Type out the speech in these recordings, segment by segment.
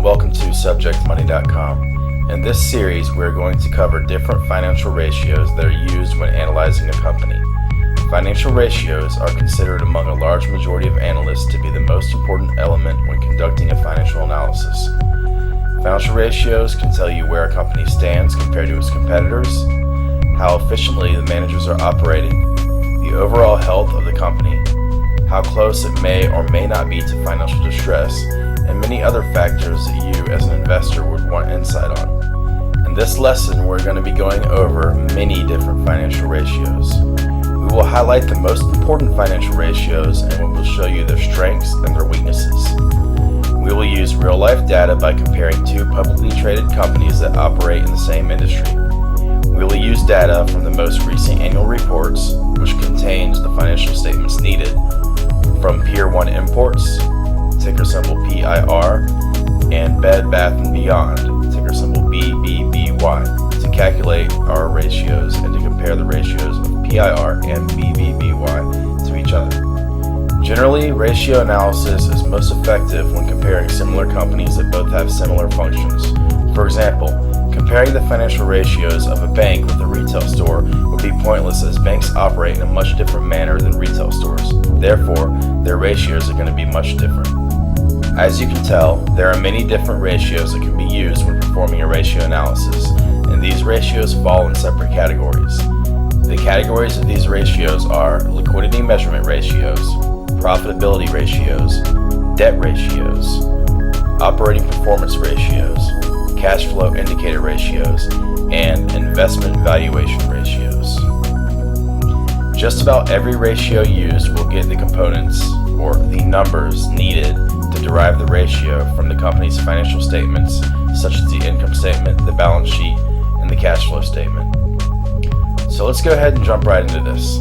and welcome to SubjectMoney.com. In this series, we're going to cover different financial ratios that are used when analyzing a company. Financial ratios are considered among a large majority of analysts to be the most important element when conducting a financial analysis. Financial ratios can tell you where a company stands compared to its competitors, how efficiently the managers are operating, the overall health of the company, how close it may or may not be to financial distress, and many other factors that you as an investor would want insight on. In this lesson, we're going to be going over many different financial ratios. We will highlight the most important financial ratios and we will show you their strengths and their weaknesses. We will use real-life data by comparing two publicly traded companies that operate in the same industry. We will use data from the most recent annual reports, which contains the financial statements needed from Pier 1 Imports, ticker symbol PIR, and Bed Bath & Beyond, ticker symbol BBBY, to calculate our ratios and to compare the ratios of PIR and BBBY to each other. Generally, ratio analysis is most effective when comparing similar companies that both have similar functions. For example, comparing the financial ratios of a bank with a retail store would be pointless as banks operate in a much different manner than retail stores. Therefore, their ratios are going to be much different. As you can tell, there are many different ratios that can be used when performing a ratio analysis, and these ratios fall in separate categories. The categories of these ratios are liquidity measurement ratios, profitability ratios, debt ratios, operating performance ratios, cash flow indicator ratios, and investment valuation ratios. Just about every ratio used will get the components or the numbers needed to derive the ratio from the company's financial statements, such as the income statement, the balance sheet, and the cash flow statement. So let's go ahead and jump right into this.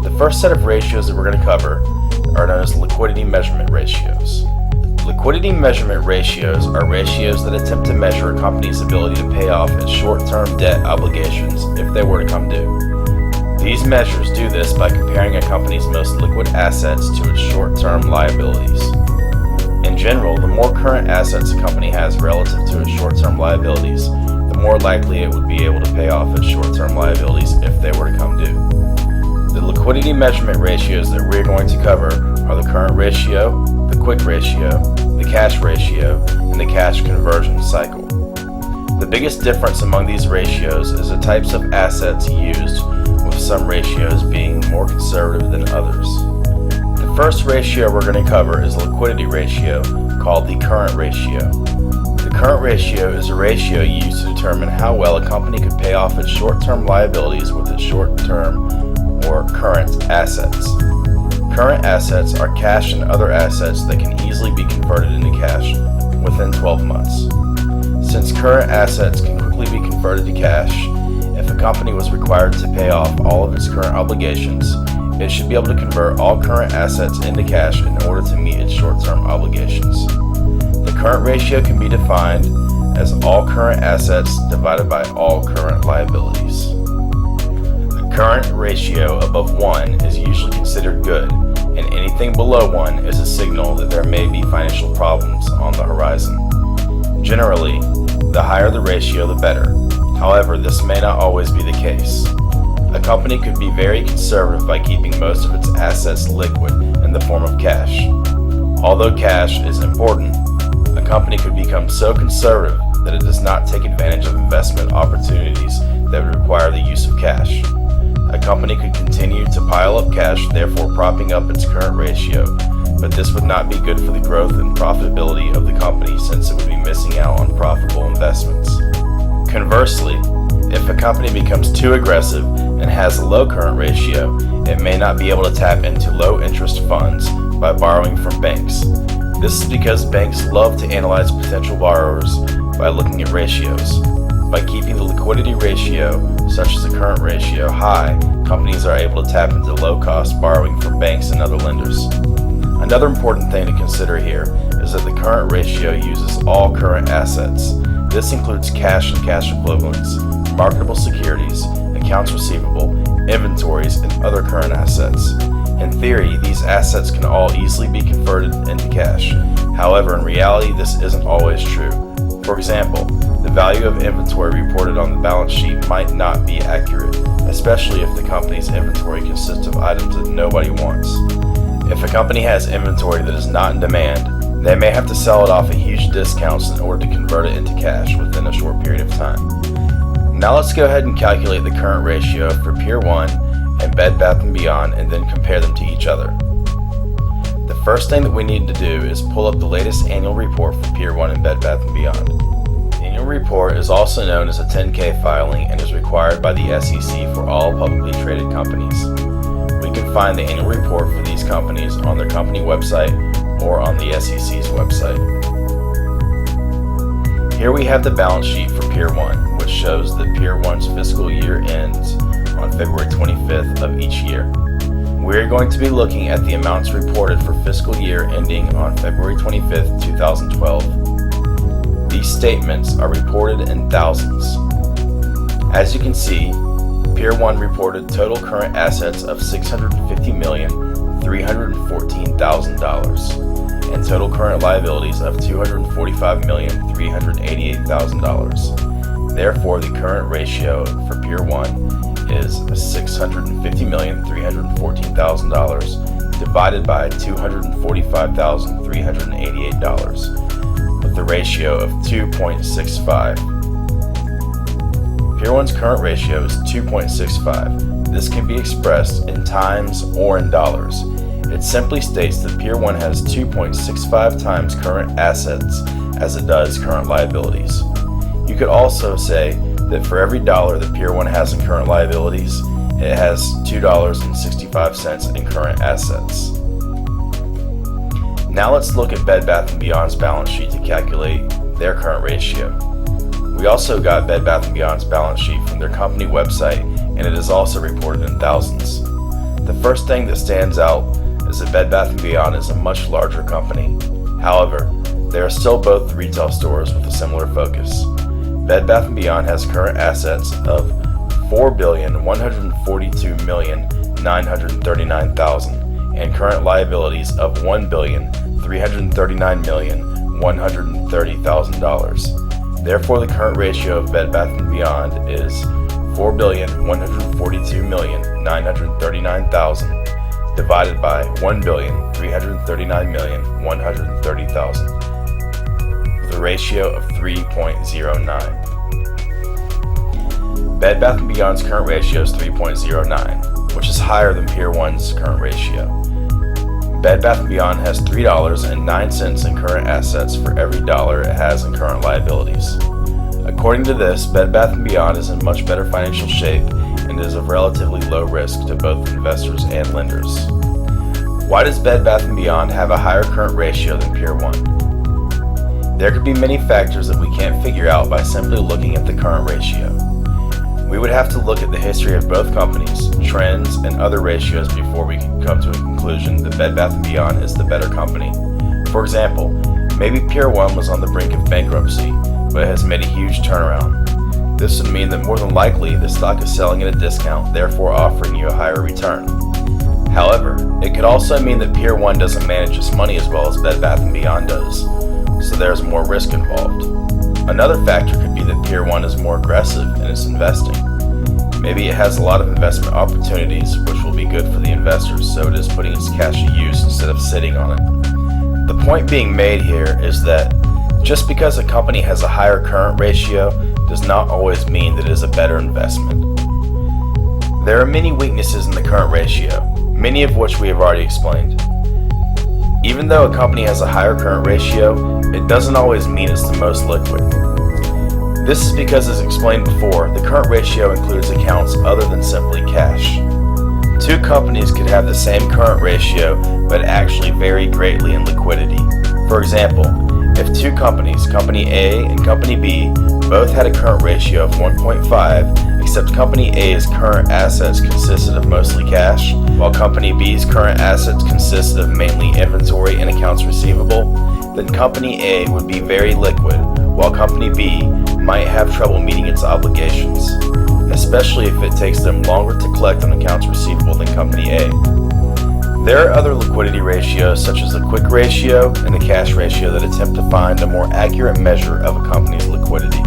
The first set of ratios that we're going to cover are known as liquidity measurement ratios. Liquidity measurement ratios are ratios that attempt to measure a company's ability to pay off its short-term debt obligations if they were to come due. These measures do this by comparing a company's most liquid assets to its short-term liabilities. In general, the more current assets a company has relative to its short-term liabilities, the more likely it would be able to pay off its short-term liabilities if they were to come due. The liquidity measurement ratios that we're going to cover are the current ratio, the quick ratio, the cash ratio, and the cash conversion cycle. The biggest difference among these ratios is the types of assets used, with some ratios being more conservative than others. The first ratio we're going to cover is a liquidity ratio called the current ratio. The current ratio is a ratio used to determine how well a company could pay off its short-term liabilities with its short-term or current assets. Current assets are cash and other assets that can easily be converted into cash within 12 months. Since current assets can quickly be converted to cash, if a company was required to pay off all of its current obligations, it should be able to convert all current assets into cash in order to meet its short-term obligations. The current ratio can be defined as all current assets divided by all current liabilities. The current ratio above 1 is usually considered good, and anything below 1 is a signal that there may be financial problems on the horizon. Generally, the higher the ratio, the better. However, this may not always be the case. A company could be very conservative by keeping most of its assets liquid in the form of cash. Although cash is important, a company could become so conservative that it does not take advantage of investment opportunities that would require the use of cash. A company could continue to pile up cash, therefore propping up its current ratio, but this would not be good for the growth and profitability of the company since it would be missing out on profitable investments. Conversely, if a company becomes too aggressive and has a low current ratio, it may not be able to tap into low interest funds by borrowing from banks. This is because banks love to analyze potential borrowers by looking at ratios. By keeping the liquidity ratio, such as the current ratio, high, companies are able to tap into low-cost borrowing from banks and other lenders. Another important thing to consider here is that the current ratio uses all current assets. This includes cash and cash equivalents, marketable securities, accounts receivable, inventories, and other current assets. In theory, these assets can all easily be converted into cash. However, in reality, this isn't always true. For example, the value of inventory reported on the balance sheet might not be accurate, especially if the company's inventory consists of items that nobody wants. If a company has inventory that is not in demand, they may have to sell it off at huge discounts in order to convert it into cash within a short period of time. Now let's go ahead and calculate the current ratio for Pier 1 and Bed Bath & Beyond and then compare them to each other. The first thing that we need to do is pull up the latest annual report for Pier 1 and Bed Bath & Beyond. The annual report is also known as a 10-K filing and is required by the SEC for all publicly traded companies. We can find the annual report for these companies on their company website or on the SEC's website. Here we have the balance sheet for Pier 1, which shows that Pier 1's fiscal year ends on February 25th of each year. We're going to be looking at the amounts reported for fiscal year ending on February 25th, 2012. These statements are reported in thousands. As you can see, Pier 1 reported total current assets of $650,314,000 and total current liabilities of $245,388,000. Therefore, the current ratio for Pier 1 is $650,314,000 divided by $245,388 with a ratio of 2.65. Pier 1's current ratio is 2.65. This can be expressed in times or in dollars. It simply states that Pier 1 has 2.65 times current assets as it does current liabilities. You could also say that for every dollar that Pier 1 has in current liabilities, it has $2.65 in current assets. Now let's look at Bed Bath & Beyond's balance sheet to calculate their current ratio. We also got Bed Bath & Beyond's balance sheet from their company website, and it is also reported in thousands. The first thing that stands out is that Bed Bath & Beyond is a much larger company. However, they are still both retail stores with a similar focus. Bed Bath & Beyond has current assets of $4,142,939,000 and current liabilities of $1,399,130,000. Therefore, the current ratio of Bed Bath & Beyond is $4,142,939,000 divided by $1,339,130,000 with a ratio of 3.09. Bed Bath & Beyond's current ratio is 3.09, which is higher than Pier 1's current ratio. Bed Bath & Beyond has $3.09 in current assets for every dollar it has in current liabilities. According to this, Bed Bath & Beyond is in much better financial shape and is of relatively low risk to both investors and lenders. Why does Bed Bath & Beyond have a higher current ratio than Pier 1? There could be many factors that we can't figure out by simply looking at the current ratio. We would have to look at the history of both companies, trends, and other ratios before we can come to a conclusion that Bed Bath & Beyond is the better company. For example, maybe Pier 1 was on the brink of bankruptcy, but it has made a huge turnaround. This would mean that more than likely the stock is selling at a discount, therefore offering you a higher return. However, it could also mean that Pier 1 doesn't manage its money as well as Bed Bath & Beyond does, so there's more risk involved. Another factor could be that Pier 1 is more aggressive in its investing. Maybe it has a lot of investment opportunities, which will be good for the investors, so it is putting its cash to use instead of sitting on it. The point being made here is that just because a company has a higher current ratio does not always mean that it is a better investment. There are many weaknesses in the current ratio, many of which we have already explained. Even though a company has a higher current ratio, it doesn't always mean it's the most liquid. This is because, as explained before, the current ratio includes accounts other than simply cash. Two companies could have the same current ratio but actually vary greatly in liquidity. For example, if two companies, Company A and Company B, both had a current ratio of 1.5, except Company A's current assets consisted of mostly cash, while Company B's current assets consisted of mainly inventory and accounts receivable, then Company A would be very liquid, while Company B might have trouble meeting its obligations, especially if it takes them longer to collect on accounts receivable than Company A. There are other liquidity ratios such as the quick ratio and the cash ratio that attempt to find a more accurate measure of a company's liquidity.